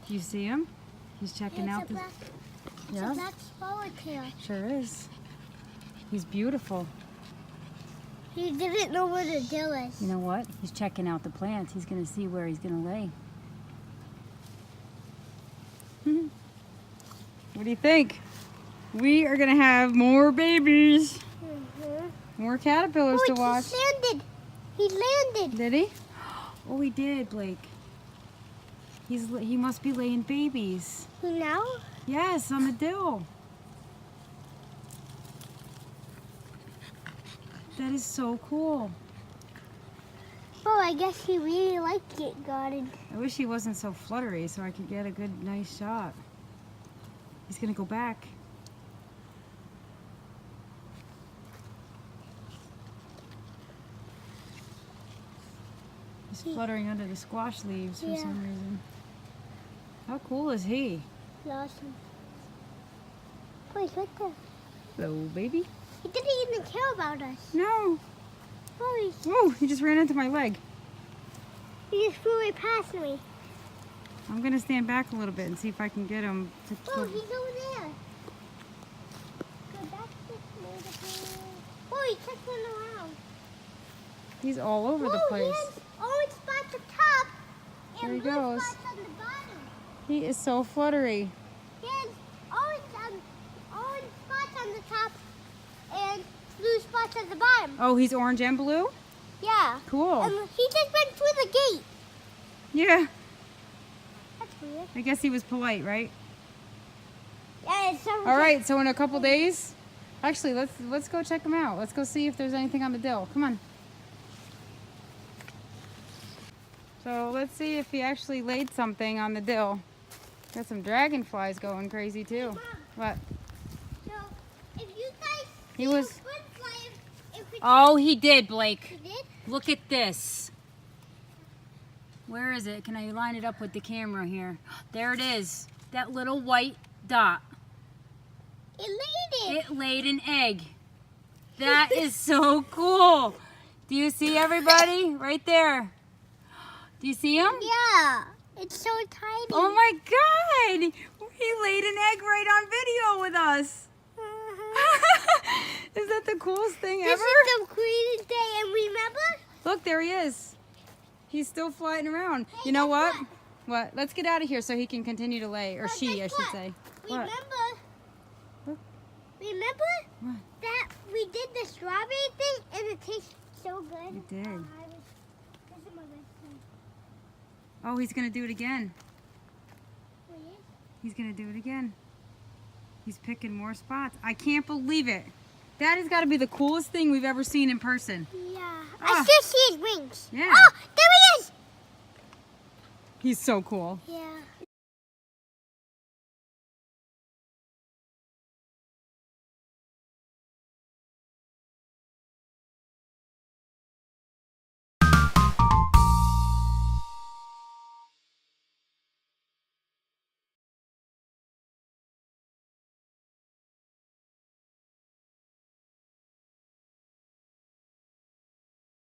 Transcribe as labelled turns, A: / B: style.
A: Do you see him? He's checking out the...
B: It's a black swallowtail.
A: Sure is. He's beautiful.
B: He didn't know where the dill is.
A: You know what? He's checking out the plants. He's going to see where he's going to lay. What do you think? We are going to have more babies. More caterpillars to watch.
B: He landed. He landed.
A: Did he? Oh, he did, Blake. He must be laying babies.
B: Now?
A: Yes, on the dill. That is so cool.
B: Oh, I guess he really liked it, garden.
A: I wish he wasn't so fluttery so I could get a good, nice shot. He's gonna go back. He's fluttering under the squash leaves for some reason. How cool is he?
B: Awesome. Oh, he's right there.
A: Hello, baby.
B: He didn't even care about us.
A: No.
B: Oh,
A: Oh, he just ran into my leg.
B: he just flew right past me.
A: I'm gonna stand back a little bit and see if I can get him to
B: Oh, he's over there. Go back this way. Oh, he's circling around.
A: He's all over the place.
B: He has orange spots at the top
A: There he
B: and blue
A: goes.
B: spots on the bottom.
A: He is so fluttery.
B: He has orange spots on the top and blue spots at the bottom.
A: Oh, he's orange and blue?
B: Yeah.
A: Cool.
B: And he just went through the gate.
A: Yeah.
B: That's weird.
A: I guess he was polite, right?
B: Yeah, it's so
A: All right, so in a couple days, actually, let's go check him out. Let's go see if there's anything on the dill. Come on. So let's see if he actually laid something on the dill. Got some dragonflies going crazy too.
B: Mom,
A: What?
B: so if you guys
A: He
B: see
A: was-
B: a good fly, if we
A: Oh, he did, Blake.
B: did,
A: Look at this. Where is it? Can I line it up with the camera here? There it is. That little white dot.
B: it laid it.
A: It laid an egg. That is so cool. Do you see everybody? Right there. Do you see him?
B: Yeah, it's so tiny.
A: Oh my God. He laid an egg right on video with us. Is that the coolest thing
B: This
A: ever?
B: is the greatest day, and remember?
A: Look, there he is. He's still flying around.
B: Hey,
A: You know
B: guess
A: what? What? Let's get out of here so he can continue to lay. Or
B: But
A: she, I
B: guess
A: should
B: what?
A: say. What?
B: Remember?
A: What?
B: Remember
A: What?
B: that we did the strawberry thing, and it tastes so good.
A: You did.
B: This is my best friend.
A: Oh, he's going to do it again.
B: Wait.
A: He's going to do it again. He's picking more spots. I can't believe it. That has got to be the coolest thing we've ever seen in person.
B: Yeah.
A: Ah.
B: I still see his wings.
A: Yeah.
B: Oh, there he is.
A: He's so cool.
B: Yeah.